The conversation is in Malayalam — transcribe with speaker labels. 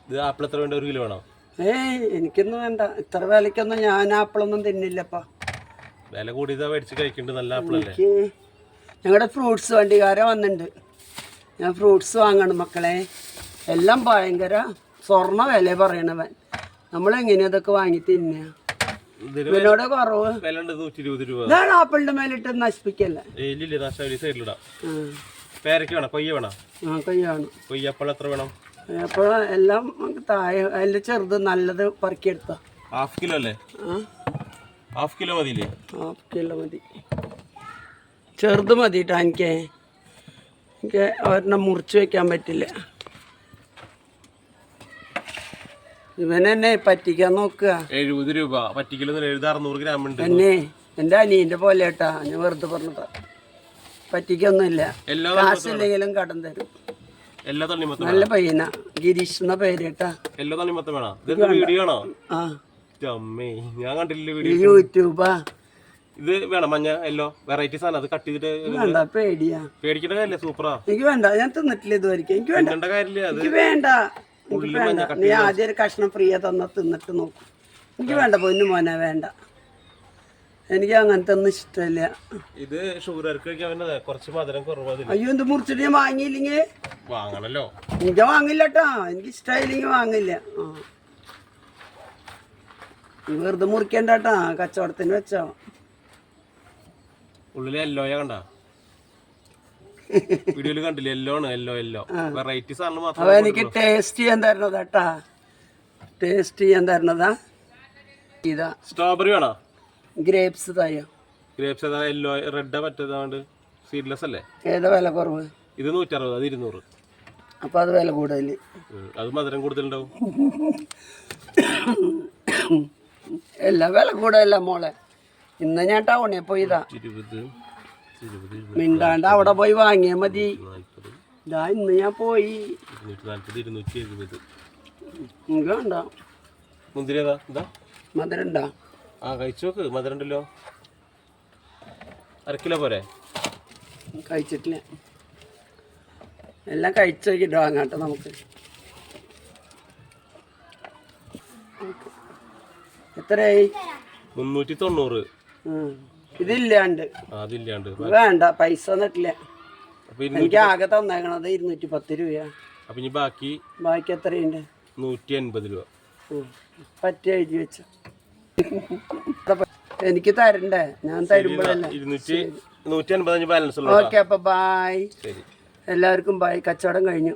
Speaker 1: ഇത് ആപ്പിൾ എത്ര വേണ്ട, 1 കിലോ വേണോ?
Speaker 2: എനിക്കൊന്നും വേണ്ട, ഇത്ര വിലക്കൊന്നും ഞാൻ ആപ്പിളൊന്നും തിന്നില്ലപ്പാ.
Speaker 1: വില കൂടിയതാ മേടിച്ച് കഴിക്കുന്നുണ്ട്, നല്ല ആപ്പിളല്ലേ.
Speaker 2: എനിക്ക് ഞങ്ങളുടെ ഫ്രൂട്ട്സ് വണ്ടിക്കാരൻ വന്നിട്ടുണ്ട്, ഞാൻ ഫ്രൂട്ട്സ് വാങ്ങണം മക്കളെ. എല്ലാം ഭയങ്കര സ്വർണ്ണ വില പറയണവൻ. നമ്മളെങ്ങനെയാ അതൊക്കെ വാങ്ങി തിന്നുക? ഇതിനോട് കുറവ്. ഇതാണ് ആപ്പിളിന്റെ മേലിട്ട് നശിപ്പിക്കല്ലേ.
Speaker 1: പേരയ്ക്ക വേണം, കൊയ്യ വേണം?
Speaker 2: കൊയ്യ വേണം.
Speaker 1: കൊയ്യപ്പോൾ എത്ര വേണം?
Speaker 2: അപ്പോൾ എല്ലാം താഴെ അതിൽ ചെറുത് നല്ലത് പറക്കിയെടുത്ത.
Speaker 1: ഹാഫ് കിലോ അല്ലേ? ഹാഫ് കിലോ മതിയില്ലേ?
Speaker 2: ഹാഫ് കിലോ മതി, ചെറുത് മതി കേട്ടോ. എനിക്ക് ഒരെണ്ണം മുറിച്ച് വെക്കാൻ പറ്റില്ല. ഇവനെന്നെ പറ്റിക്കാൻ നോക്കുക.
Speaker 1: 70 രൂപ പറ്റിക്കലോ, 600 ഗ്രാം ഉണ്ട്.
Speaker 2: എന്നെ എൻ്റെ അനിയൻ്റെ പോലെ കേട്ടാ, ഞാൻ വെറുതെ പറഞ്ഞതാ. പറ്റിക്കൊന്നുമില്ല, കാശില്ലെങ്കിലും കടം തരും. നല്ല പയ്യനാ, ഗിരീഷ് എന്ന പേര് കേട്ടാ.
Speaker 1: ഞാൻ കണ്ടില്ല
Speaker 2: യൂട്യൂബാ.
Speaker 1: ഇത് വേണം മഞ്ഞ യെല്ലോ വെറൈറ്റി സാധനം, അത് കട്ട് ചെയ്തിട്ട്.
Speaker 2: വേണ്ട, പേടിയാ.
Speaker 1: പേടിക്കേണ്ട കാര്യമില്ല, സൂപ്പറാ.
Speaker 2: എനിക്ക് വേണ്ട, ഞാൻ തിന്നിട്ടില്ല ഇതുവരെ. എനിക്ക് വേണ്ട
Speaker 1: കാര്യമില്ല,
Speaker 2: എനിക്ക് വേണ്ട. നീ ആദ്യം ഒരു കഷ്ണം ഫ്രീ തിന്നിട്ട് നോക്കും. എനിക്ക് വേണ്ട പൊന്നു മോനെ, വേണ്ട. എനിക്ക് അങ്ങനത്തെ ഒന്നും ഇഷ്ടമില്ല.
Speaker 1: ഇത് ഷുഗർക്ക് കുറച്ച് മധുരം കുറവ്.
Speaker 2: അയ്യോ, എന്ത് മുറിച്ചിട്ട് ഞാൻ വാങ്ങിയില്ലെങ്കിൽ
Speaker 1: വാങ്ങണല്ലോ.
Speaker 2: എനിക്ക് വാങ്ങില്ല കേട്ടോ, എനിക്ക് ഇഷ്ടമായില്ലെങ്കിൽ വാങ്ങില്ല. വെറുതെ മുറിക്കണ്ട കേട്ടാ, കച്ചവടത്തിന് വെച്ചോ.
Speaker 1: ഉള്ളില് യെല്ലോയാ കണ്ട വീഡിയോയില് കണ്ടില്ല? യെല്ലോ ആണ്, യെല്ലോ വെറൈറ്റി സാധനം മാത്രം.
Speaker 2: എനിക്ക് ടേസ്റ്റ് ചെയ്യാൻ തരണതാ കേട്ടാ, ടേസ്റ്റ് ചെയ്യാൻ തരണതാ. ഇതാ
Speaker 1: സ്ട്രോബെറി വേണോ?
Speaker 2: ഗ്രേപ്സ് തായോ?
Speaker 1: ഗ്രേപ്സ് ഏതാ? യെല്ലോ റെഡ് മറ്റേതാണ്ട് സീഡ്ലെസ് അല്ലേ?
Speaker 2: ഏതാ വില കുറവ്?
Speaker 1: ഇത് 160, അത് 200.
Speaker 2: അപ്പൊ അത് വില കൂടുതല്.
Speaker 1: അത് മധുരം കൂടുതലുണ്ടാവും.
Speaker 2: എല്ലാം വില കൂടുതലല്ല മോളെ. ഇന്ന് ഞാൻ ടൗണിൽ പോയിതാ, മിണ്ടാണ്ട് അവിടെ പോയി വാങ്ങിയാ മതി. ഇതാ ഇന്ന് ഞാൻ പോയി.
Speaker 1: 240, 270.
Speaker 2: വേണ്ട.
Speaker 1: മുന്തിരി ഏതാ? ഇതാ
Speaker 2: മധുരം ഉണ്ടാ?
Speaker 1: കഴിച്ചു നോക്ക്, മധുരം ഉണ്ടല്ലോ. 1/2 കിലോ പോരെ?
Speaker 2: കഴിച്ചിട്ടില്ല, എല്ലാം കഴിച്ചു നോക്കിട്ട് വാങ്ങാട്ടെ നമുക്ക്. എത്രയായി?
Speaker 1: 390.
Speaker 2: ഇതില്ലാണ്ട്.
Speaker 1: അതില്ലാണ്ട്
Speaker 2: വേണ്ട, പൈസ തന്നിട്ടില്ല. എനിക്ക് ആകെ തന്നേക്കണത് 210 രൂപയാ.
Speaker 1: അപ്പൊ ഇനി ബാക്കി
Speaker 2: എത്രയുണ്ട്?
Speaker 1: 180 രൂപ.
Speaker 2: പറ്റി എഴുതി വെച്ച. എനിക്ക് തരണ്ടേ? ഞാൻ തരുമ്പോഴല്ലേ.
Speaker 1: 180 ബാലൻസ്.
Speaker 2: ഓക്കെ, അപ്പൊ ബായ്. എല്ലാവർക്കും ബായ്. കച്ചവടം കഴിഞ്ഞു.